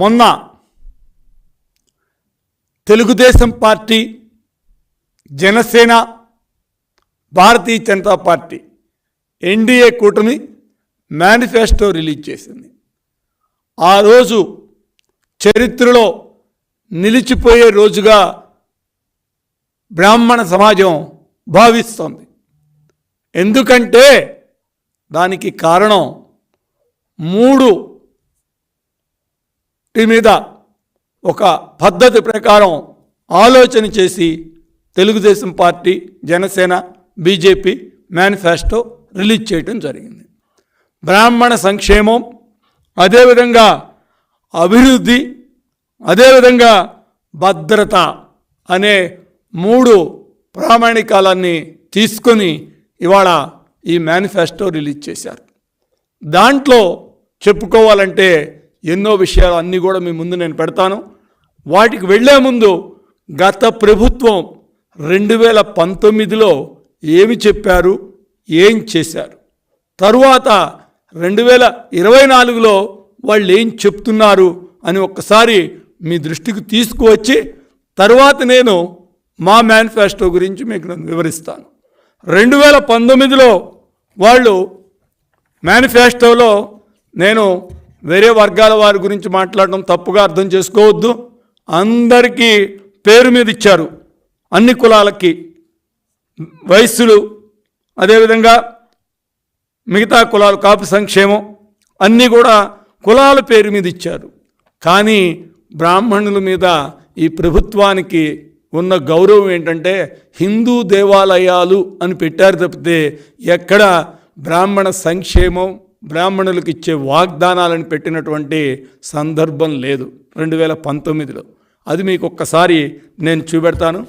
మొన్న Telugu Desam party, Janasena, Bharatiya Janata party NDA కూటమి manifesto release చేసింది. ఆ రోజు చరిత్రలో నిలిచిపోయే రోజుగా బ్రాహ్మణ సమాజం భావిస్తోంది. ఎందుకంటే దానికి కారణం 3 మీద ఒక పద్ధతి ప్రకారం ఆలోచన చేసి Telugu Desam party, Janasena, BJP manifesto release చేయడం జరిగింది. బ్రాహ్మణ సంక్షేమం, అదేవిధంగా అభివృద్ధి, అదేవిధంగా భద్రత అనే 3 ప్రామాణికాలన్నీ తీసుకొని ఇవాళ ఈ మేనిఫెస్టో రిలీజ్ చేశారు. దాంట్లో చెప్పుకోవాలంటే ఎన్నో విషయాలు అన్నీ కూడా మీ ముందు నేను పెడతాను. వాటికి వెళ్ళే ముందు గత ప్రభుత్వం 2019లో ఏమి చెప్పారు, ఏం చేశారు, తరువాత 2024లో వాళ్ళు ఏం చెప్తున్నారు అని ఒక్కసారి మీ దృష్టికి తీసుకువచ్చి తర్వాత నేను మా మేనిఫెస్టో గురించి మీకు నేను వివరిస్తాను. 2019లో వాళ్ళు మేనిఫెస్టోలో, నేను వేరే వర్గాల వారి గురించి మాట్లాడడం తప్పుగా అర్థం చేసుకోవద్దు, అందరికీ పేరు మీద ఇచ్చారు. అన్ని కులాలకి, వయస్సులు, అదేవిధంగా మిగతా కులాలు, కాపు సంక్షేమం అన్నీ కూడా కులాల పేరు మీద ఇచ్చారు. కానీ బ్రాహ్మణుల మీద ఈ ప్రభుత్వానికి ఉన్న గౌరవం ఏంటంటే హిందూ దేవాలయాలు అని పెట్టారు తప్పితే ఎక్కడ బ్రాహ్మణ సంక్షేమం, బ్రాహ్మణులకు ఇచ్చే వాగ్దానాలను పెట్టినటువంటి సందర్భం లేదు 2019లో. అది మీకు ఒక్కసారి నేను చూపెడతాను,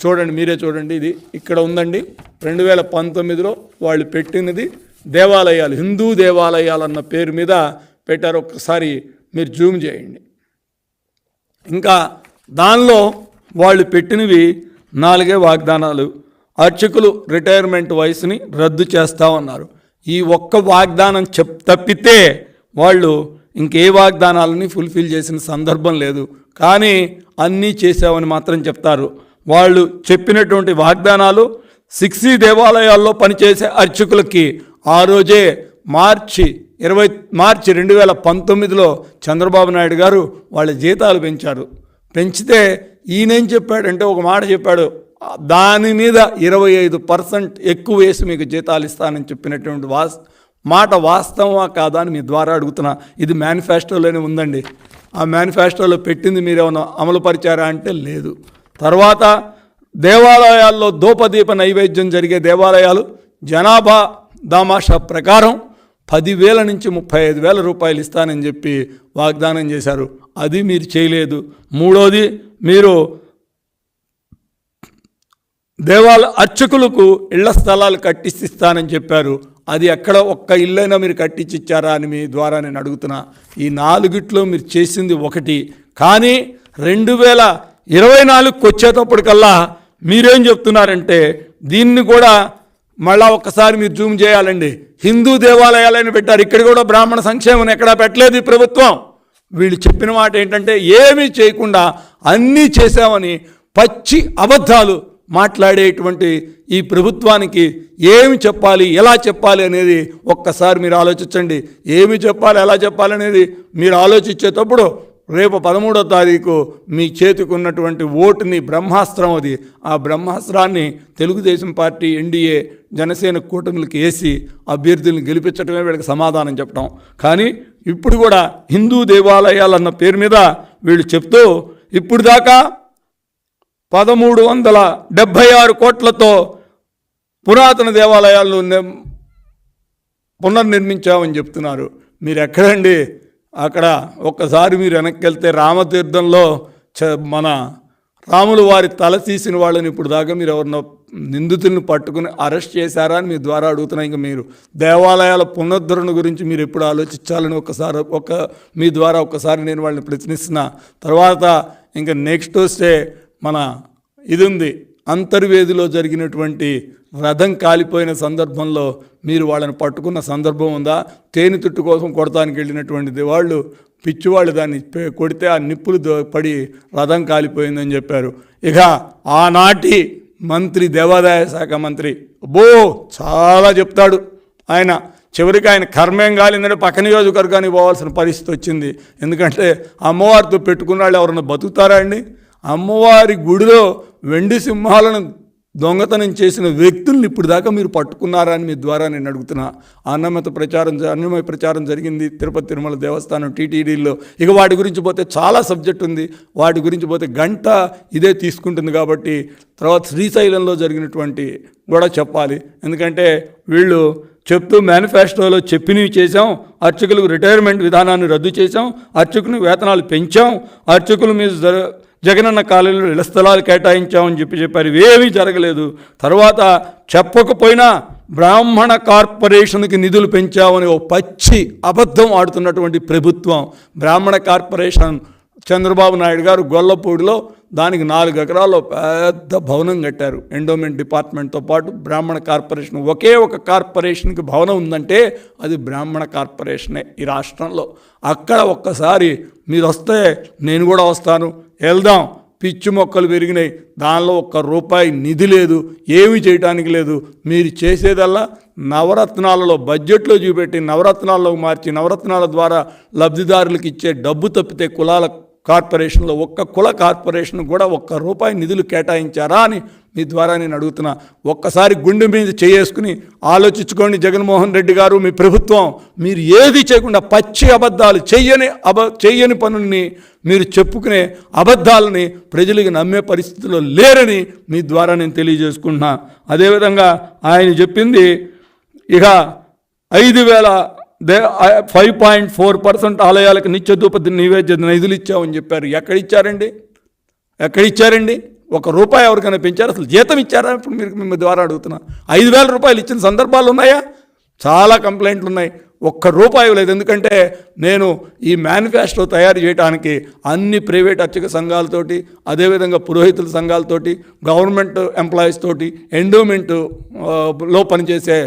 చూడండి, మీరే చూడండి. ఇది ఇక్కడ ఉందండి. 2019లో వాళ్ళు పెట్టినది దేవాలయాలు, హిందూ దేవాలయాలు అన్న పేరు మీద పెట్టారు. ఒక్కసారి మీరు జూమ్ చేయండి. ఇంకా దానిలో వాళ్ళు పెట్టినవి 4 వాగ్దానాలు. అర్చకులు రిటైర్మెంట్ వయసుని రద్దు చేస్తామన్నారు. ఈ ఒక్క వాగ్దానం తప్పితే వాళ్ళు ఇంకే వాగ్దానాలని ఫుల్ఫిల్ చేసిన సందర్భం లేదు. కానీ అన్నీ చేసామని మాత్రం చెప్తారు. వాళ్ళు చెప్పినటువంటి వాగ్దానాలు 6 దేవాలయాల్లో పనిచేసే అర్చకులకి ఆ రోజే మార్చి 2019లో చంద్రబాబు నాయుడు గారు వాళ్ళ జీతాలు పెంచారు. పెంచితే ఈయనేం చెప్పాడంటే ఒక మాట చెప్పాడు, దాని మీద 25% ఎక్కువ వేసి మీకు జీతాలు ఇస్తానని చెప్పినటువంటి మాట వాస్తవమా కాదా అని మీ ద్వారా అడుగుతున్నా. ఇది మేనిఫెస్టోలోనే ఉందండి. ఆ మేనిఫెస్టోలో పెట్టింది మీరేమన్నా అమలు పరిచారా అంటే లేదు. తర్వాత దేవాలయాల్లో ధూపదీప నైవేద్యం జరిగే దేవాలయాలు జనాభా దామాషా ప్రకారం 10,000 నుంచి 35,000 రూపాయలు ఇస్తానని చెప్పి వాగ్దానం చేశారు. అది మీరు చేయలేదు. మూడోది, మీరు అర్చకులకు ఇళ్ల స్థలాలు కట్టిస్తానని చెప్పారు. అది ఎక్కడ ఒక్క ఇల్లైనా మీరు కట్టించిచ్చారా అని మీ ద్వారా నేను అడుగుతున్నా. ఈ 4 మీరు చేసింది ఒకటి. కానీ 2024కి వచ్చేటప్పటికల్లా మీరేం చెప్తున్నారంటే దీన్ని కూడా మళ్ళా ఒక్కసారి మీరు జూమ్ చేయాలండి. హిందూ దేవాలయాలని పెట్టారు. ఇక్కడ కూడా బ్రాహ్మణ సంక్షేమం ఎక్కడా పెట్టలేదు ఈ ప్రభుత్వం. వీళ్ళు చెప్పిన మాట ఏంటంటే ఏమీ చేయకుండా అన్నీ చేశామని పచ్చి అబద్ధాలు మాట్లాడేటువంటి ఈ ప్రభుత్వానికి ఏమి చెప్పాలి, ఎలా చెప్పాలి అనేది ఒక్కసారి మీరు ఆలోచించండి. ఏమి చెప్పాలి, ఎలా చెప్పాలి అనేది మీరు ఆలోచించేటప్పుడు రేపు 13వ తారీఖు మీ చేతికి ఉన్నటువంటి ఓటుని బ్రహ్మాస్త్రం, అది ఆ బ్రహ్మాస్త్రాన్ని తెలుగుదేశం పార్టీ, ఎన్డీఏ, జనసేన కూటమిలకు వేసి అభ్యర్థులను గెలిపించడమే వీళ్ళకి సమాధానం చెప్పడం. కానీ ఇప్పుడు కూడా హిందూ దేవాలయాలన్న పేరు మీద వీళ్ళు చెప్తూ ఇప్పుడు దాకా 1376 కోట్లతో పురాతన దేవాలయాలను పునర్నిర్మించామని చెప్తున్నారు. మీరు ఎక్కడండి? అక్కడ ఒక్కసారి మీరు వెనక్కి వెళ్తే రామతీర్థంలో మన రాములు వారి తల తీసిన వాళ్ళని ఇప్పుడు దాకా మీరు ఎవరినో నిందితులను పట్టుకుని అరెస్ట్ చేశారా అని మీ ద్వారా అడుగుతున్నా. ఇంకా మీరు దేవాలయాల పునరుద్ధరణ గురించి మీరు ఎప్పుడు ఆలోచించాలని మీ ద్వారా ఒక్కసారి నేను వాళ్ళని ప్రశ్నిస్తున్నా. తర్వాత ఇంకా నెక్స్ట్ వస్తే మన ఇది ఉంది, అంతర్వేదిలో జరిగినటువంటి రథం కాలిపోయిన సందర్భంలో మీరు వాళ్ళని పట్టుకున్న సందర్భం ఉందా? తేనె తుట్టు కోసం కొడతానికి వెళ్ళినటువంటిది వాళ్ళు పిచ్చివాళ్ళు దాన్ని కొడితే ఆ నిప్పులు పడి రథం కాలిపోయిందని చెప్పారు. ఇక ఆనాటి మంత్రి, దేవాదాయ శాఖ మంత్రి చాలా చెప్తాడు ఆయన. చివరికి ఆయన కర్మేం కాలిందంటే పక్క నియోజకవర్గానికి పోవాల్సిన పరిస్థితి వచ్చింది. ఎందుకంటే అమ్మవారితో పెట్టుకున్న వాళ్ళు ఎవరన్నా బతుకుతారా అండి? అమ్మవారి గుడిలో వెండి సింహాలను దొంగతనం చేసిన వ్యక్తుల్ని ఇప్పుడు దాకా మీరు పట్టుకున్నారా అని మీ ద్వారా నేను అడుగుతున్నా. అన్నమయ ప్రచారం జరిగింది తిరుపతి తిరుమల దేవస్థానం టీటీడీలో. ఇక వాటి గురించి పోతే చాలా సబ్జెక్ట్ ఉంది, వాటి గురించి పోతే గంట ఇదే తీసుకుంటుంది. కాబట్టి తర్వాత శ్రీశైలంలో జరిగినటువంటి కూడా చెప్పాలి. ఎందుకంటే వీళ్ళు చెప్తూ మేనిఫెస్టోలో చెప్పినవి చేసాం, అర్చకులకు రిటైర్మెంట్ విధానాన్ని రద్దు చేసాం, అర్చకుని వేతనాలు పెంచాం, అర్చకుల మీద జగనన్న కాలేజీలో ఇళ్ల స్థలాలు కేటాయించామని చెప్పారు. ఇవేమీ జరగలేదు. తర్వాత చెప్పకపోయినా బ్రాహ్మణ కార్పొరేషన్కి నిధులు పెంచామని ఓ పచ్చి అబద్ధం ఆడుతున్నటువంటి ప్రభుత్వం. బ్రాహ్మణ కార్పొరేషన్ చంద్రబాబు నాయుడు గారు గొల్లపూడిలో దానికి 4 ఎకరాల్లో పెద్ద భవనం కట్టారు. ఎండోమెంట్ డిపార్ట్మెంట్తో పాటు బ్రాహ్మణ కార్పొరేషన్, ఒకే ఒక కార్పొరేషన్కి భవనం ఉందంటే అది బ్రాహ్మణ కార్పొరేషనే ఈ రాష్ట్రంలో. అక్కడ ఒక్కసారి మీరు వస్తే నేను కూడా వస్తాను, వెళ్దాం. పిచ్చి మొక్కలు పెరిగినాయి, దానిలో ₹1 నిధి లేదు, ఏమీ చేయటానికి లేదు. మీరు చేసేదల్లా నవరత్నాలలో బడ్జెట్లో చూపెట్టి నవరత్నాల్లో మార్చి నవరత్నాల ద్వారా లబ్ధిదారులకు ఇచ్చే డబ్బు తప్పితే కులాల కార్పొరేషన్లో ఒక్క కుల కార్పొరేషన్ కూడా ₹1 నిధులు కేటాయించారా అని మీ ద్వారా నేను అడుగుతున్నా. ఒక్కసారి గుండె మీద చేసుకుని ఆలోచించుకోండి జగన్మోహన్ రెడ్డి గారు, మీ ప్రభుత్వం. మీరు ఏది చేయకుండా పచ్చి అబద్ధాలు, చెయ్యని పనుల్ని మీరు చెప్పుకునే అబద్ధాలని ప్రజలకు నమ్మే పరిస్థితిలో లేరని మీ ద్వారా నేను తెలియజేసుకుంటున్నా. అదేవిధంగా ఆయన చెప్పింది ఇక 5.4% ఆలయాలకు నిత్యధూప నివేద్య నిధులు ఇచ్చామని చెప్పారు. ఎక్కడిచ్చారండి? ₹1 ఎవరికైనా పెంచారు? అసలు జీతం ఇచ్చారా? ఇప్పుడు మీరు మీ ద్వారా అడుగుతున్నా. ₹5,000 ఇచ్చిన సందర్భాలు ఉన్నాయా? చాలా కంప్లైంట్లు ఉన్నాయి. ₹1 లేదు. ఎందుకంటే నేను ఈ మేనిఫెస్టో తయారు చేయడానికి అన్ని ప్రైవేట్ అర్చక సంఘాలతోటి, అదేవిధంగా పురోహితుల సంఘాలతోటి, గవర్నమెంట్ ఎంప్లాయీస్ తోటి, ఎండోమెంట్లో పనిచేసే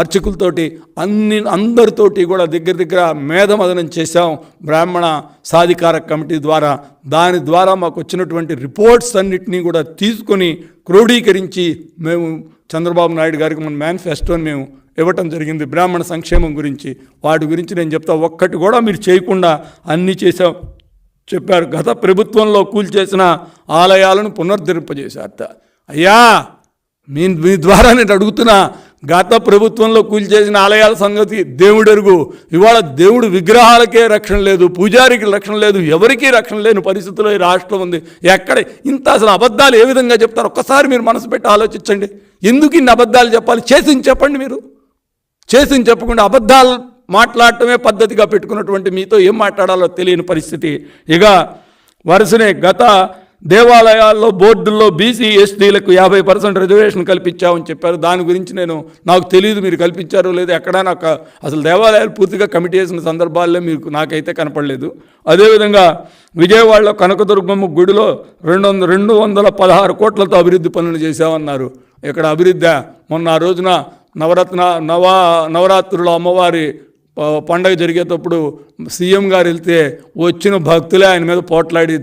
అర్చకులతోటి అందరితోటి కూడా దగ్గర మేధమదనం చేశాం బ్రాహ్మణ సాధికార కమిటీ ద్వారా. దాని ద్వారా మాకు వచ్చినటువంటి రిపోర్ట్స్ అన్నిటినీ కూడా తీసుకొని క్రోడీకరించి మేము చంద్రబాబు నాయుడు గారికి మన మేనిఫెస్టోని మేము ఇవ్వటం జరిగింది బ్రాహ్మణ సంక్షేమం గురించి. వాటి గురించి నేను చెప్తా. ఒక్కటి కూడా మీరు చేయకుండా అన్నీ చేసాం చెప్పారు. గత ప్రభుత్వంలో కూల్చేసిన ఆలయాలను పునరుద్ధరింపజేశారట. అయ్యా, మీ ద్వారా నేను అడుగుతున్నా, గత ప్రభుత్వంలో కూల్చేసిన ఆలయాల సంగతి దేవుడు ఎరుగు. ఇవాళ దేవుడు విగ్రహాలకే రక్షణ లేదు, పూజారికి రక్షణ లేదు, ఎవరికీ రక్షణ లేని పరిస్థితుల్లో ఈ రాష్ట్రం ఉంది. ఎక్కడ ఇంత అసలు అబద్ధాలు ఏ విధంగా చెప్తారు? ఒక్కసారి మీరు మనసు పెట్టి ఆలోచించండి. ఎందుకు ఇన్ని అబద్ధాలు చెప్పాలి? చేసింది చెప్పండి. మీరు చేసింది చెప్పకుండా అబద్ధాలు మాట్లాడటమే పద్ధతిగా పెట్టుకున్నటువంటి మీతో ఏం మాట్లాడాలో తెలియని పరిస్థితి. ఇక వరుసనే గత దేవాలయాల్లో బోర్డుల్లో బీసీ ఎస్టీలకు 50% రిజర్వేషన్ కల్పించామని చెప్పారు. దాని గురించి నాకు తెలియదు మీరు కల్పించారో లేదో. ఎక్కడ నాకు అసలు దేవాలయాలు పూర్తిగా కమిటీ చేసిన సందర్భాల్లో మీకు నాకైతే కనపడలేదు. అదేవిధంగా విజయవాడలో కనకదుర్గమ్మ గుడిలో 216 కోట్లతో అభివృద్ధి పనులు చేశామన్నారు. ఇక్కడ అభివృద్ధి మొన్న ఆ రోజున నవరాత్రుల అమ్మవారి పండగ జరిగేటప్పుడు సీఎం గారు వెళ్తే వచ్చిన భక్తులే ఆయన మీద పోట్లాడి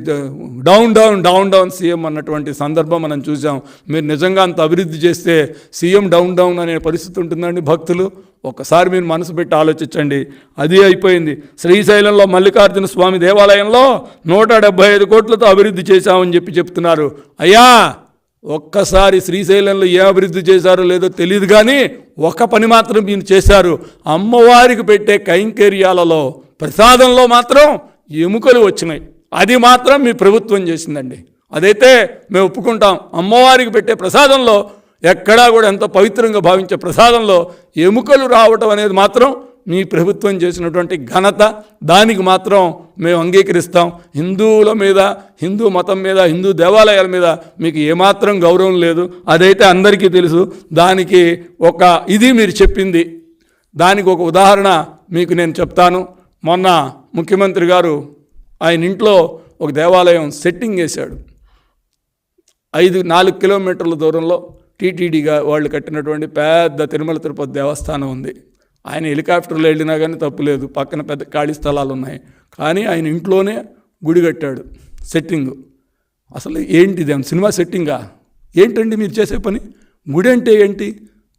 డౌన్ సీఎం అన్నటువంటి సందర్భం మనం చూసాం. మీరు నిజంగా అంత అభివృద్ధి చేస్తే సీఎం డౌన్ అనే పరిస్థితి ఉంటుందండి భక్తులు? ఒక్కసారి మీరు మనసు పెట్టి ఆలోచించండి. అది అయిపోయింది. శ్రీశైలంలో మల్లికార్జున స్వామి దేవాలయంలో 175 కోట్లతో అభివృద్ధి చేశామని చెప్తున్నారు. అయ్యా, ఒక్కసారి శ్రీశైలంలో ఏ అభివృద్ధి చేశారో లేదో తెలియదు, కానీ ఒక పని మాత్రం మీరు చేశారు. అమ్మవారికి పెట్టే కైంకర్యాలలో ప్రసాదంలో మాత్రం ఎముకలు వచ్చినాయి. అది మాత్రం మీ ప్రభుత్వం చేసిందండి. అదైతే మేము ఒప్పుకుంటాం. అమ్మవారికి పెట్టే ప్రసాదంలో ఎక్కడా కూడా ఎంత పవిత్రంగా భావించే ప్రసాదంలో ఎముకలు రావటం అనేది మాత్రం మీ ప్రభుత్వం చేసినటువంటి ఘనత. దానికి మాత్రం మేము అంగీకరిస్తాం. హిందువుల మీద, హిందూ మతం మీద, హిందూ దేవాలయాల మీద మీకు ఏమాత్రం గౌరవం లేదు. అదైతే అందరికీ తెలుసు. దానికి ఇది మీరు చెప్పింది. దానికి ఒక ఉదాహరణ మీకు నేను చెప్తాను. మొన్న ముఖ్యమంత్రి గారు ఆయన ఇంట్లో ఒక దేవాలయం సెట్టింగ్ వేశాడు. 4 కిలోమీటర్ల దూరంలో టీటీడీగా వాళ్ళు కట్టినటువంటి పెద్ద తిరుమల తిరుపతి దేవస్థానం ఉంది. ఆయన హెలికాప్టర్లో వెళ్ళినా కానీ తప్పులేదు. పక్కన పెద్ద ఖాళీ స్థలాలు ఉన్నాయి. కానీ ఆయన ఇంట్లోనే గుడి కట్టాడు. సెట్టింగు అసలు ఏంటిది? సినిమా సెట్టింగా? ఏంటండి మీరు చేసే పని? గుడి అంటే ఏంటి?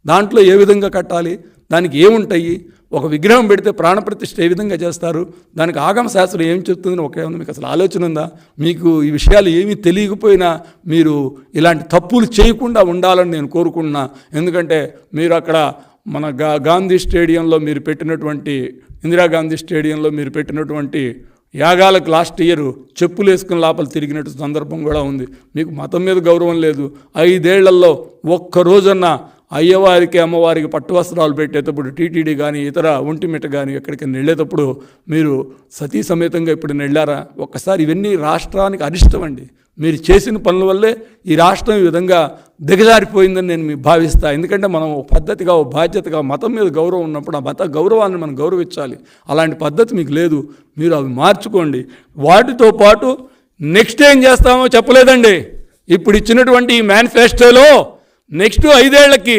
దాంట్లో ఏ విధంగా కట్టాలి? దానికి ఏముంటాయి? ఒక విగ్రహం పెడితే ప్రాణప్రతిష్ఠ ఏ విధంగా చేస్తారు? దానికి ఆగమ శాస్త్రం ఏం చెప్తుందని ఒకేమన్నా మీకు అసలు ఆలోచన ఉందా? మీకు ఈ విషయాలు ఏమీ తెలియకపోయినా మీరు ఇలాంటి తప్పులు చేయకుండా ఉండాలని నేను కోరుకుంటున్నా. ఎందుకంటే మీరు అక్కడ మన గాంధీ స్టేడియంలో మీరు పెట్టినటువంటి, ఇందిరాగాంధీ స్టేడియంలో మీరు పెట్టినటువంటి యాగాలకు లాస్ట్ ఇయర్ చెప్పులు వేసుకుని లోపల తిరిగినట్టు సందర్భం కూడా ఉంది. మీకు మతం మీద గౌరవం లేదు. 5 ఏళ్లలో ఒక్కరోజన్నా అయ్యవారికి అమ్మవారికి పట్టు వస్త్రాలు పెట్టేటప్పుడు టీటీడీ కానీ ఇతర ఒంటిమిట్ట కానీ ఎక్కడికి వెళ్ళేటప్పుడు మీరు సతీ సమేతంగా ఇప్పుడు వెళ్ళారా? ఒక్కసారి ఇవన్నీ రాష్ట్రానికి అరిష్టం అండి. మీరు చేసిన పనుల వల్లే ఈ రాష్ట్రం ఈ విధంగా దిగజారిపోయిందని నేను భావిస్తాను. ఎందుకంటే మనం ఒక పద్ధతిగా, ఒక బాధ్యతగా మతం మీద గౌరవం ఉన్నప్పుడు ఆ మత గౌరవాన్ని మనం గౌరవించాలి. అలాంటి పద్ధతి మీకు లేదు. మీరు అవి మార్చుకోండి. వాటితో పాటు నెక్స్ట్ ఏం చేస్తామో చెప్పలేదండి. ఇప్పుడు ఇచ్చినటువంటి ఈ మేనిఫెస్టోలో నెక్స్ట్ 5 ఏళ్లకి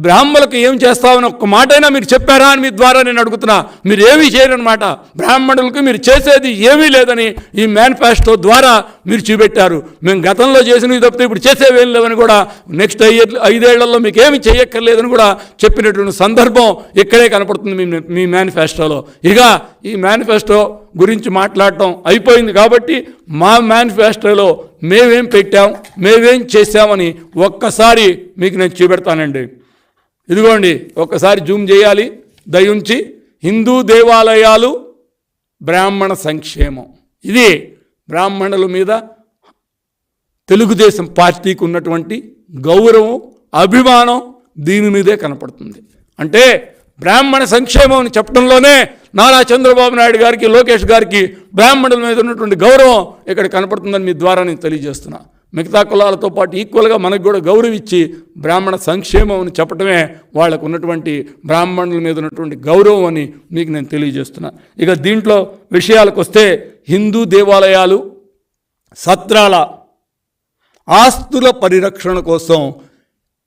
బ్రాహ్మణులకు ఏం చేస్తామని ఒక్క మాటైనా మీరు చెప్పారా అని మీ ద్వారా నేను అడుగుతున్నా. మీరు ఏమీ చేయరనమాట. బ్రాహ్మణులకు మీరు చేసేది ఏమీ లేదని ఈ మేనిఫెస్టో ద్వారా మీరు చూపెట్టారు. మేము గతంలో చేసినవి తప్పితే ఇప్పుడు చేసేవేం లేవని కూడా, నెక్స్ట్ 5 ఏళ్లలో మీకు ఏమి చేయక్కర్లేదని కూడా చెప్పినటువంటి సందర్భం ఇక్కడే కనపడుతుంది మీ మేనిఫెస్టోలో. ఇక ఈ మేనిఫెస్టో గురించి మాట్లాడటం అయిపోయింది కాబట్టి మా మేనిఫెస్టోలో మేమేం పెట్టాం, మేమేం చేశామని ఒక్కసారి మీకు నేను చూపెడతానండి. ఇదిగోండి, ఒక్కసారి జూమ్ చేయాలి దయుంచి. హిందూ దేవాలయాలు బ్రాహ్మణ సంక్షేమం. ఇది బ్రాహ్మణుల మీద తెలుగుదేశం పార్టీకి ఉన్నటువంటి గౌరవం, అభిమానం దీని మీదే కనపడుతుంది. అంటే బ్రాహ్మణ సంక్షేమం అని చెప్పడంలోనే నారా చంద్రబాబు నాయుడు గారికి, లోకేష్ గారికి బ్రాహ్మణుల మీద ఉన్నటువంటి గౌరవం ఇక్కడ కనపడుతుందని మీ ద్వారా నేను తెలియజేస్తున్నా. మిగతా కులాలతో పాటు ఈక్వల్గా మనకు కూడా గౌరవించి బ్రాహ్మణ సంక్షేమం అని చెప్పడమే వాళ్ళకు ఉన్నటువంటి, బ్రాహ్మణుల మీద ఉన్నటువంటి గౌరవం అని మీకు నేను తెలియజేస్తున్నా. ఇక దీంట్లో విషయాలకు వస్తే, హిందూ దేవాలయాలు, సత్రాల ఆస్తుల పరిరక్షణ కోసం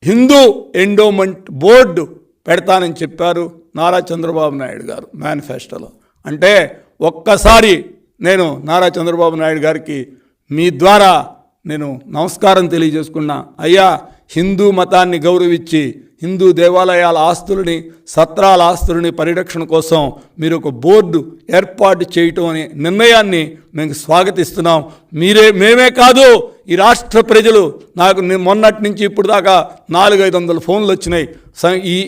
హిందూ ఎండోమెంట్ బోర్డు పెడతానని చెప్పారు నారా చంద్రబాబు నాయుడు గారు మేనిఫెస్టోలో. అంటే ఒక్కసారి నేను నారా చంద్రబాబు నాయుడు గారికి మీ ద్వారా నేను నమస్కారం తెలియజేసుకున్నా. అయ్యా, హిందూ మతాన్ని గౌరవించి హిందూ దేవాలయాల ఆస్తులని, సత్రాల ఆస్తులని పరిరక్షణ కోసం మీరు ఒక బోర్డు ఏర్పాటు చేయటం అనే నిర్ణయాన్ని మేము స్వాగతిస్తున్నాం. మేమే కాదు, ఈ రాష్ట్ర ప్రజలు, నాకు మొన్నటి నుంచి ఇప్పుడు దాకా 400-500 ఫోన్లు వచ్చినాయి.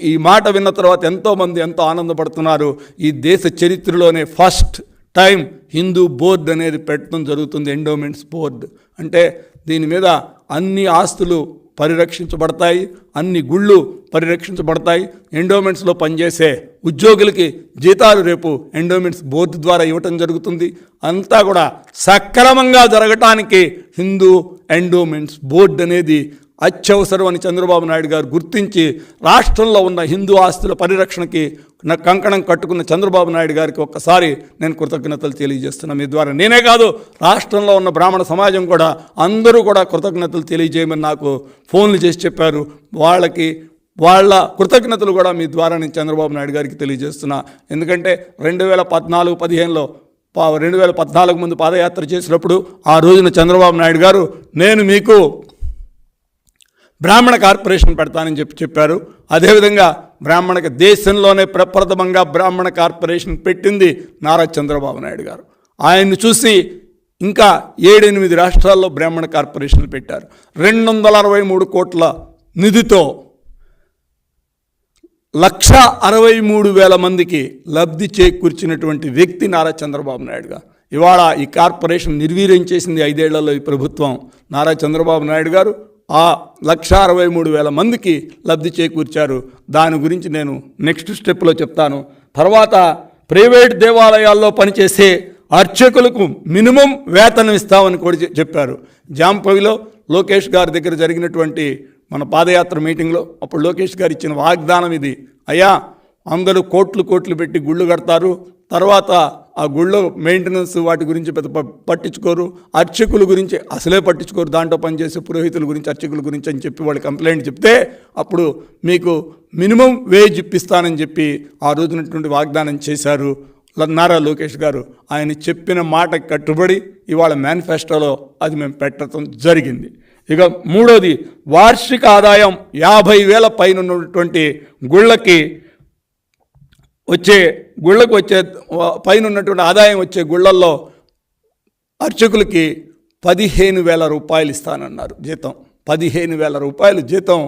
ఈ మాట విన్న తర్వాత ఎంతోమంది ఎంతో ఆనందపడుతున్నారు. ఈ దేశ చరిత్రలోనే ఫస్ట్ టైం హిందూ బోర్డు అనేది పెట్టడం జరుగుతుంది, ఎండోమెంట్స్ బోర్డు. అంటే దీని మీద అన్ని ఆస్తులు పరిరక్షించబడతాయి, అన్ని గుళ్ళు పరిరక్షించబడతాయి. ఎండోమెంట్స్లో పనిచేసే ఉద్యోగులకి జీతాలు రేపు ఎండోమెంట్స్ బోర్డు ద్వారా ఇవ్వటం జరుగుతుంది. అంతా కూడా సక్రమంగా జరగటానికి హిందూ ఎండోమెంట్స్ బోర్డు అనేది అత్యవసరం అని చంద్రబాబు నాయుడు గారు గుర్తించి రాష్ట్రంలో ఉన్న హిందూ ఆస్తుల పరిరక్షణకి కంకణం కట్టుకున్న చంద్రబాబు నాయుడు గారికి ఒక్కసారి నేను కృతజ్ఞతలు తెలియజేస్తున్నాను. మీ ద్వారా నేనే కాదు, రాష్ట్రంలో ఉన్న బ్రాహ్మణ సమాజం కూడా, అందరూ కూడా కృతజ్ఞతలు తెలియజేయమని నాకు ఫోన్లు చేసి చెప్పారు. వాళ్ళ కృతజ్ఞతలు కూడా మీ ద్వారా నేను చంద్రబాబు నాయుడు గారికి తెలియజేస్తున్నా. ఎందుకంటే 2014-15లో 2014 ముందు పాదయాత్ర చేసినప్పుడు ఆ రోజున చంద్రబాబు నాయుడు గారు నేను మీకు బ్రాహ్మణ కార్పొరేషన్ పెడతానని చెప్పారు. అదేవిధంగా బ్రాహ్మణకి దేశంలోనే ప్రప్రథమంగా బ్రాహ్మణ కార్పొరేషన్ పెట్టింది నారా చంద్రబాబు నాయుడు గారు. ఆయన్ని చూసి ఇంకా 7-8 రాష్ట్రాల్లో బ్రాహ్మణ కార్పొరేషన్లు పెట్టారు. 263 కోట్ల నిధితో 1,63,000 మందికి లబ్ధి చేకూర్చినటువంటి వ్యక్తి నారా చంద్రబాబు నాయుడు గారు. ఇవాళ ఈ కార్పొరేషన్ నిర్వీర్యం చేసింది 5 ఏళ్లలో ఈ ప్రభుత్వం. నారా చంద్రబాబు నాయుడు గారు ఆ 1,63,000 మందికి లబ్ధి చేకూర్చారు. దాని గురించి నేను నెక్స్ట్ స్టెప్లో చెప్తాను. తర్వాత ప్రైవేట్ దేవాలయాల్లో పనిచేసే అర్చకులకు మినిమం వేతనం ఇస్తామని కూడా చెప్పారు. జాంపవిలో లోకేష్ గారి దగ్గర జరిగినటువంటి మన పాదయాత్ర మీటింగ్లో అప్పుడు లోకేష్ గారు ఇచ్చిన వాగ్దానం ఇది. అయ్యా, అందరూ కోట్లు పెట్టి గుళ్ళు కడతారు, తర్వాత ఆ గుళ్ళో మెయింటెనెన్స్ వాటి గురించి పెద్ద పట్టించుకోరు, అర్చకుల గురించి అసలే పట్టించుకోరు, దాంట్లో పనిచేసే పురోహితుల గురించి, అర్చకుల గురించి అని చెప్పి వాళ్ళు కంప్లైంట్ చెప్తే అప్పుడు మీకు మినిమం వేజ్ ఇప్పిస్తానని చెప్పి ఆ రోజునటువంటి వాగ్దానం చేశారు. నారా లోకేష్ గారు ఆయన చెప్పిన మాటకి కట్టుబడి ఇవాళ మేనిఫెస్టోలో అది మేము పెట్టడం జరిగింది. ఇక మూడోది, వార్షిక ఆదాయం 50,000 పైన ఉన్నటువంటి గుళ్ళకి వచ్చే పైన ఉన్నటువంటి ఆదాయం వచ్చే గుళ్ళల్లో అర్చకులకి 15,000 రూపాయలు ఇస్తానన్నారు జీతం. 15,000 రూపాయలు జీతం,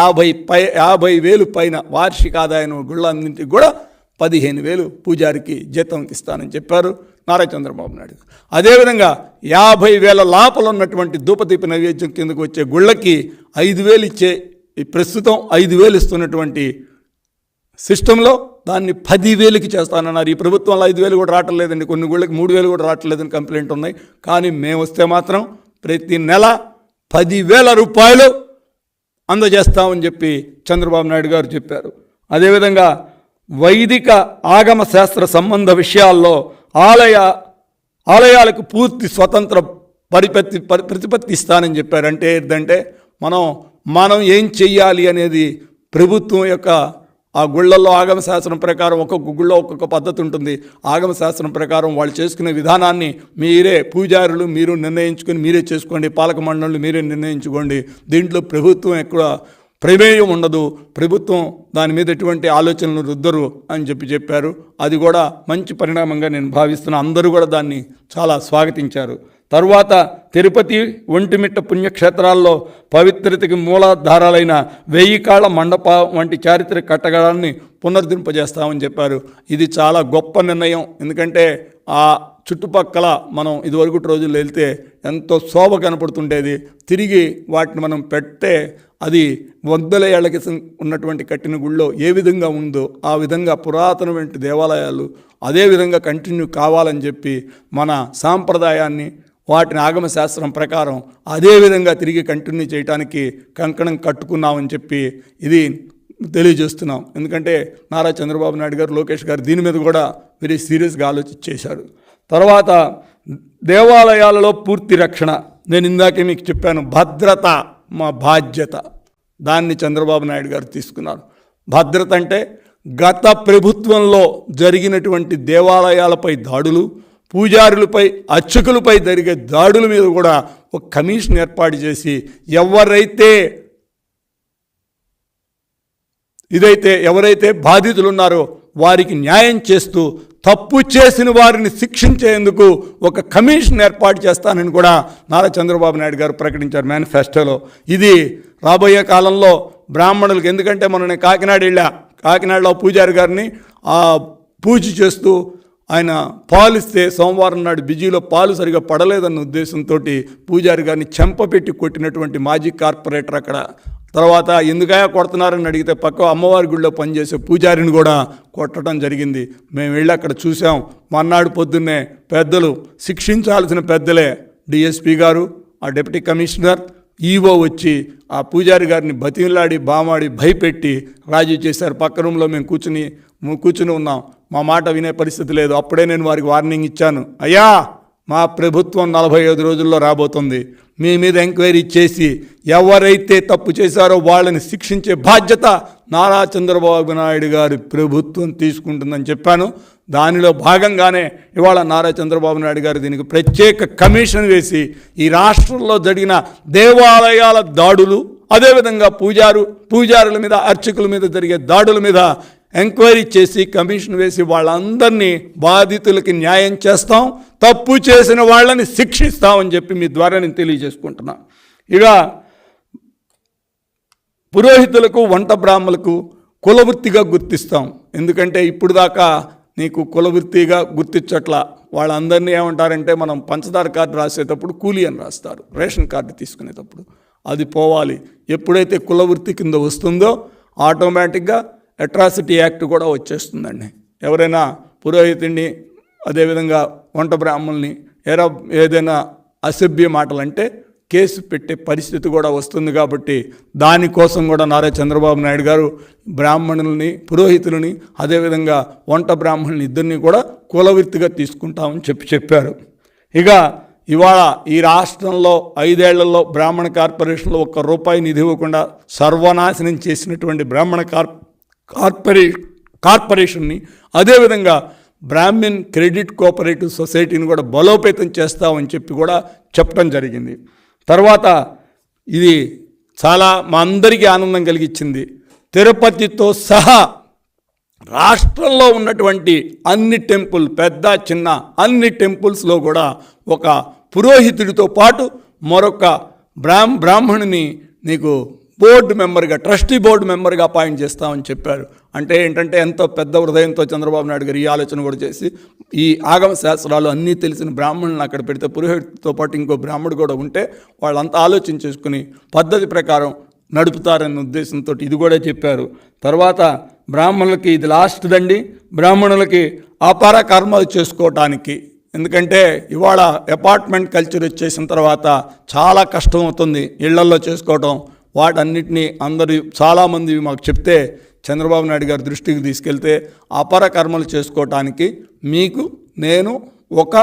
50,000 పైన వార్షిక ఆదాయం గుళ్ళన్నింటికి కూడా 15,000 పూజారికి జీతం ఇస్తానని చెప్పారు నారా చంద్రబాబు నాయుడు. అదేవిధంగా 50,000 లోపల ఉన్నటువంటి ధూపదీప నైవేద్యం కిందకు వచ్చే గుళ్ళకి 5,000 ఇచ్చే ప్రస్తుతం 5,000 ఇస్తున్నటువంటి సిస్టంలో దాన్ని 10,000కి చేస్తానన్నారు. ఈ ప్రభుత్వంలో 5,000 కూడా రావటం లేదండి, కొన్ని గుళ్ళకి 3,000 కూడా రావట్లేదని కంప్లైంట్ ఉన్నాయి. కానీ మేము వస్తే మాత్రం ప్రతి నెల 10,000 రూపాయలు అందజేస్తామని చెప్పి చంద్రబాబు నాయుడు గారు చెప్పారు. అదేవిధంగా వైదిక ఆగమ శాస్త్ర సంబంధ విషయాల్లో ఆలయాలకు పూర్తి స్వతంత్ర ప్రతిపత్తి ఇస్తానని చెప్పారు. అంటే ఏంటంటే మనం ఏం చెయ్యాలి అనేది ప్రభుత్వం యొక్క ఆ గుళ్ళల్లో ఆగమ శాస్త్రం ప్రకారం ఒక్కొక్క గుళ్ళో ఒక్కొక్క పద్ధతి ఉంటుంది. ఆగమ శాస్త్రం ప్రకారం వాళ్ళు చేసుకునే విధానాన్ని మీరే పూజారులు మీరు నిర్ణయించుకొని మీరే చేసుకోండి, పాలక మండళ్ళు మీరే నిర్ణయించుకోండి. దీంట్లో ప్రభుత్వం ఎక్కడ ప్రమేయం ఉండదు, ప్రభుత్వం దాని మీద ఎటువంటి ఆలోచనలు రుద్దరు అని చెప్పారు. అది కూడా మంచి పరిణామంగా నేను భావిస్తున్నా. అందరూ కూడా దాన్ని చాలా స్వాగతించారు. తరువాత తిరుపతి, ఒంటిమిట్ట పుణ్యక్షేత్రాల్లో పవిత్రతకి మూలాధారాలైన 1000 కాళ్ళ మండప వంటి చారిత్రక కట్టడాన్ని పునరుద్ధరింపజేస్తామని చెప్పారు. ఇది చాలా గొప్ప నిర్ణయం. ఎందుకంటే ఆ చుట్టుపక్కల మనం ఇదివరకు రోజుల్లో వెళ్తే ఎంతో శోభ కనపడుతుండేది. తిరిగి వాటిని మనం పెడితే అది 100 ఏళ్ల క్రితం ఉన్నటువంటి కట్టిన గుళ్ళో ఏ విధంగా ఉందో ఆ విధంగా పురాతనమైన దేవాలయాలు అదే విధంగా కంటిన్యూ కావాలని చెప్పి మన సాంప్రదాయాన్ని వాటిని ఆగమ శాస్త్రం ప్రకారం అదే విధంగా తిరిగి కంటిన్యూ చేయడానికి కంకణం కట్టుకున్నామని చెప్పి ఇది తెలియజేస్తున్నాం. ఎందుకంటే నారా చంద్రబాబు నాయుడు గారు, లోకేష్ గారు దీని మీద కూడా వెరీ సీరియస్గా ఆలోచించేశారు. తర్వాత దేవాలయాలలో పూర్తి రక్షణ. నేను ఇందాకే మీకు చెప్పాను, భద్రత మా బాధ్యత. దాన్ని చంద్రబాబు నాయుడు గారు తీసుకున్నారు. భద్రత అంటే గత ప్రభుత్వంలో జరిగినటువంటి దేవాలయాలపై దాడులు, పూజారులపై అర్చకులపై జరిగే దాడుల మీద కూడా ఒక కమిషన్ ఏర్పాటు చేసి ఎవరైతే బాధితులు ఉన్నారో వారికి న్యాయం చేస్తూ తప్పు చేసిన వారిని శిక్షించేందుకు ఒక కమిషన్ ఏర్పాటు చేస్తానని కూడా నారా చంద్రబాబు నాయుడు గారు ప్రకటించారు మేనిఫెస్టోలో. ఇది రాబోయే కాలంలో బ్రాహ్మణులకు, ఎందుకంటే మొన్న కాకినాడలో పూజారి గారిని పూజ చేస్తూ ఆయన పాలు ఇస్తే సోమవారం నాడు బిజీలో పాలు సరిగా పడలేదన్న ఉద్దేశంతో పూజారి గారిని చెంపపెట్టి కొట్టినటువంటి మాజీ కార్పొరేటర్ అక్కడ. తర్వాత ఎందుకయా కొడుతున్నారని అడిగితే పక్క అమ్మవారి గుడిలో పనిచేసే పూజారిని కూడా కొట్టడం జరిగింది. మేము వెళ్ళి అక్కడ చూసాం. మర్నాడు పొద్దున్నే పెద్దలు, శిక్షించాల్సిన పెద్దలే, డిఎస్పీ గారు, ఆ డిప్యూటీ కమిషనర్, ఈవో వచ్చి ఆ పూజారి గారిని బతిలాడి బామాడి భయపెట్టి రాజీ చేశారు. పక్క రూమ్లో మేము కూర్చుని ఉన్నాం. మా మాట వినే పరిస్థితి లేదు. అప్పుడే నేను వారికి వార్నింగ్ ఇచ్చాను, అయ్యా మా ప్రభుత్వం 45 రోజుల్లో రాబోతుంది, మీ మీద ఎంక్వైరీ చేసి ఎవరైతే తప్పు చేశారో వాళ్ళని శిక్షించే బాధ్యత నారా చంద్రబాబు నాయుడు గారి ప్రభుత్వం తీసుకుంటుందని చెప్పాను. దానిలో భాగంగానే ఇవాళ నారా చంద్రబాబు నాయుడు గారు దీనికి ప్రత్యేక కమిషన్ వేసి ఈ రాష్ట్రంలో జరిగిన దేవాలయాల దాడులు, అదేవిధంగా పూజారుల మీద, అర్చకుల మీద జరిగే దాడుల మీద ఎంక్వైరీ చేసి కమిషన్ వేసి వాళ్ళందరినీ బాధితులకి న్యాయం చేస్తాం, తప్పు చేసిన వాళ్ళని శిక్షిస్తామని చెప్పి మీ ద్వారా నేను తెలియజేసుకుంటున్నా. ఇక పురోహితులకు, వంట బ్రాహ్మణులకు కులవృత్తిగా గుర్తిస్తాం. ఎందుకంటే ఇప్పుడు దాకా నీకు కులవృత్తిగా గుర్తించట్లా. వాళ్ళందరినీ ఏమంటారంటే, మనం పంచదార కార్డు రాసేటప్పుడు కూలీ అని రాస్తారు, రేషన్ కార్డు తీసుకునేటప్పుడు అది పోవాలి. ఎప్పుడైతే కులవృత్తి కింద వస్తుందో ఆటోమేటిక్గా అట్రాసిటీ యాక్ట్ కూడా వచ్చేస్తుందండి. ఎవరైనా పురోహితుడిని, అదేవిధంగా వంట బ్రాహ్మణుల్ని ఏదైనా అసభ్య మాటలంటే కేసు పెట్టే పరిస్థితి కూడా వస్తుంది. కాబట్టి దానికోసం కూడా నారా చంద్రబాబు నాయుడు గారు బ్రాహ్మణుల్ని, పురోహితులని, అదేవిధంగా వంట బ్రాహ్మణుల్ని ఇద్దరిని కూడా కులవృత్తిగా తీసుకుంటామని చెప్పారు. ఇక ఇవాళ ఈ రాష్ట్రంలో 5 ఏళ్లలో బ్రాహ్మణ కార్పొరేషన్లో ₹1 నిధి ఇవ్వకుండా సర్వనాశనం చేసినటువంటి బ్రాహ్మణ కార్పొరేషన్ని, అదేవిధంగా బ్రాహ్మిన్ క్రెడిట్ కోఆపరేటివ్ సొసైటీని కూడా బలోపేతం చేస్తామని చెప్పి కూడా చెప్పడం జరిగింది. తర్వాత ఇది చాలా మా అందరికీ ఆనందం కలిగించింది. తిరుపతితో సహా రాష్ట్రంలో ఉన్నటువంటి అన్ని టెంపుల్, పెద్ద చిన్న అన్ని టెంపుల్స్లో కూడా ఒక పురోహితుడితో పాటు మరొక బ్రాహ్మణుని నీకు బోర్డు మెంబర్గా, ట్రస్టీ బోర్డు మెంబర్గా అపాయింట్ చేస్తామని చెప్పారు. అంటే ఏంటంటే ఎంతో పెద్ద హృదయంతో చంద్రబాబు నాయుడు గారు ఈ ఆలోచన కూడా చేసి ఈ ఆగమ శాస్త్రాలు అన్నీ తెలిసిన బ్రాహ్మణులను అక్కడ పెడితే పురోహితుడితో పాటు ఇంకో బ్రాహ్మణుడు కూడా ఉంటే వాళ్ళంతా ఆలోచన చేసుకుని పద్ధతి ప్రకారం నడుపుతారనే ఉద్దేశంతో ఇది కూడా చెప్పారు. తర్వాత బ్రాహ్మణులకి ఇది లాస్ట్ దండి, బ్రాహ్మణులకి అపార కర్మలు చేసుకోవటానికి. ఎందుకంటే ఇవాళ అపార్ట్మెంట్ కల్చర్ వచ్చేసిన తర్వాత చాలా కష్టం అవుతుంది ఇళ్లల్లో చేసుకోవటం. వాటన్నిటినీ అందరూ చాలామంది మాకు చెప్తే చంద్రబాబు నాయుడు గారి దృష్టికి తీసుకెళ్తే అపర కర్మలు చేసుకోవటానికి మీకు నేను ఒక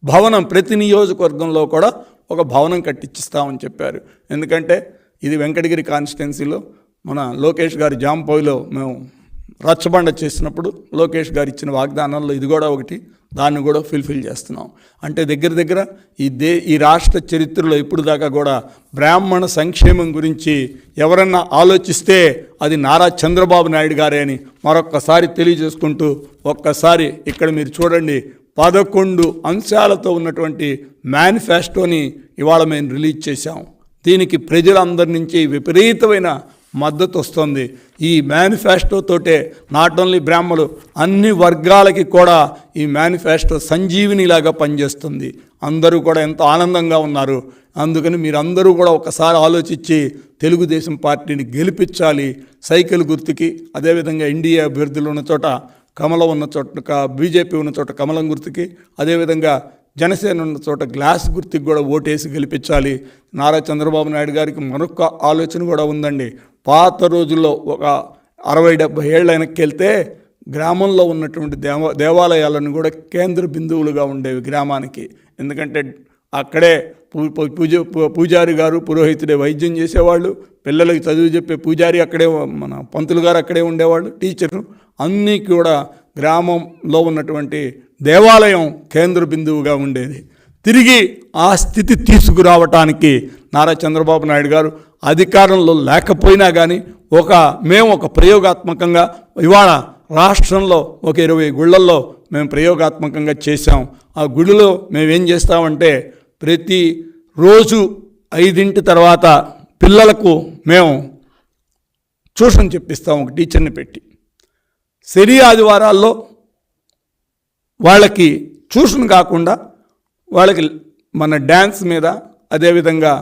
భవనం, ప్రతి నియోజకవర్గంలో కూడా ఒక భవనం కట్టించిస్తామని చెప్పారు. ఎందుకంటే ఇది వెంకటగిరి కాన్స్టిట్యున్సీలో మన లోకేష్ గారి జాంపోయిలో మేము రచ్చబండ చేసినప్పుడు లోకేష్ గారు ఇచ్చిన వాగ్దానాల్లో ఇది కూడా ఒకటి, దాన్ని కూడా ఫుల్ఫిల్ చేస్తున్నాం. అంటే దగ్గర దగ్గర ఈ రాష్ట్ర చరిత్రలో ఇప్పుడు దాకా కూడా బ్రాహ్మణ సంక్షేమం గురించి ఎవరన్నా ఆలోచిస్తే అది నారా చంద్రబాబు నాయుడు గారే అని మరొక్కసారి తెలియజేసుకుంటూ, ఒక్కసారి ఇక్కడ మీరు చూడండి 11 అంశాలతో ఉన్నటువంటి మేనిఫెస్టోని ఇవాళ మేము రిలీజ్ చేశాం. దీనికి ప్రజలందరి నుంచి విపరీతమైన మద్దతు వస్తుంది. ఈ మేనిఫెస్టోతోటే నాట్ ఓన్లీ బ్రాహ్మణులు, అన్ని వర్గాలకి కూడా ఈ మేనిఫెస్టో సంజీవినిలాగా పనిచేస్తుంది. అందరూ కూడా ఎంతో ఆనందంగా ఉన్నారు. అందుకని మీరందరూ కూడా ఒకసారి ఆలోచించి తెలుగుదేశం పార్టీని గెలిపించాలి. సైకిల్ గుర్తుకి, అదేవిధంగా ఎన్డీఏ అభ్యర్థులు ఉన్న చోట కమలం ఉన్న చోట, బీజేపీ ఉన్న చోట కమలం గుర్తుకి, అదేవిధంగా జనసేన ఉన్న చోట గ్లాస్ గుర్తుకి కూడా ఓటేసి గెలిపించాలి. నారా చంద్రబాబు నాయుడు గారికి మరొక ఆలోచన కూడా ఉందండి. పాత రోజుల్లో ఒక 60-70 ఏళ్ళ వెనక్కి వెళ్తే గ్రామంలో ఉన్నటువంటి దేవాలయాలను కూడా కేంద్ర బిందువులుగా ఉండేవి గ్రామానికి. ఎందుకంటే అక్కడే పూజారి గారు, పురోహితుడే వైద్యం చేసేవాళ్ళు, పిల్లలకి చదువు చెప్పే పూజారి అక్కడే, మన పంతులు గారు అక్కడే ఉండేవాళ్ళు, టీచరు అన్నీ కూడా గ్రామంలో ఉన్నటువంటి దేవాలయం కేంద్ర బిందువుగా ఉండేది. తిరిగి ఆ స్థితి తీసుకురావటానికి నారా చంద్రబాబు నాయుడు గారు అధికారంలో లేకపోయినా కానీ మేము ఒక ప్రయోగాత్మకంగా ఇవాళ రాష్ట్రంలో ఒక 20 గుళ్ళల్లో మేము ప్రయోగాత్మకంగా చేశాం. ఆ గుడిలో మేమేం చేస్తామంటే ప్రతి రోజు 5 తర్వాత పిల్లలకు మేము ట్యూషన్ చెప్పిస్తాం, ఒక టీచర్ని పెట్టి. శని ఆదివారాల్లో వాళ్ళకి ట్యూషన్ కాకుండా వాళ్ళకి మన డ్యాన్స్ మీద, అదేవిధంగా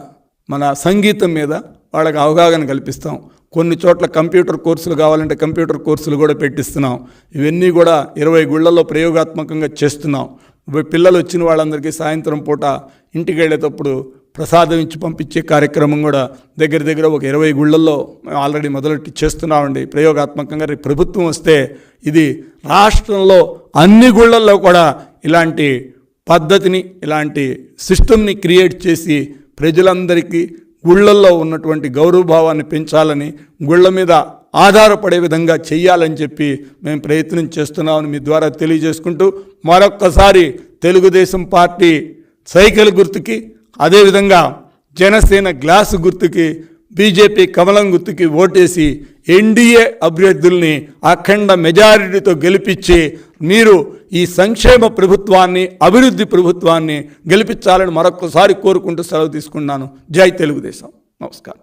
మన సంగీతం మీద వాళ్ళకి అవగాహన కల్పిస్తాం. కొన్ని చోట్ల కంప్యూటర్ కోర్సులు కావాలంటే కంప్యూటర్ కోర్సులు కూడా పెట్టిస్తున్నాం. ఇవన్నీ కూడా 20 గుళ్ళల్లో ప్రయోగాత్మకంగా చేస్తున్నాం. పిల్లలు వచ్చిన వాళ్ళందరికీ సాయంత్రం పూట ఇంటికి వెళ్ళేటప్పుడు ప్రసాదం ఇచ్చి పంపించే కార్యక్రమం కూడా దగ్గర దగ్గర ఒక 20 గుళ్ళల్లో ఆల్రెడీ మొదలెట్టి చేస్తున్నామండి ప్రయోగాత్మకంగా. ప్రభుత్వం వస్తే ఇది రాష్ట్రంలో అన్ని గుళ్ళల్లో కూడా ఇలాంటి పద్ధతిని, ఇలాంటి సిస్టమ్ని క్రియేట్ చేసి ప్రజలందరికీ గుళ్ళల్లో ఉన్నటువంటి గౌరవభావాన్ని పెంచాలని, గుళ్ళ మీద ఆధారపడే విధంగా చెయ్యాలని చెప్పి మేము ప్రయత్నం చేస్తున్నామని మీ ద్వారా తెలియజేసుకుంటూ, మరొక్కసారి తెలుగుదేశం పార్టీ సైకిల్ గుర్తుకి, అదేవిధంగా జనసేన గ్లాసు గుర్తుకి, బీజేపీ కమలం గుర్తుకి ఓటేసి ఎన్డీఏ అభ్యర్థుల్ని అఖండ మెజారిటీతో గెలిపించి మీరు ఈ సంక్షేమ ప్రభుత్వాన్ని, అభివృద్ధి ప్రభుత్వాన్ని గెలిపించాలని మరొకసారి కోరుకుంటూ సెలవు తీసుకున్నాను. జై తెలుగుదేశం. నమస్కారం.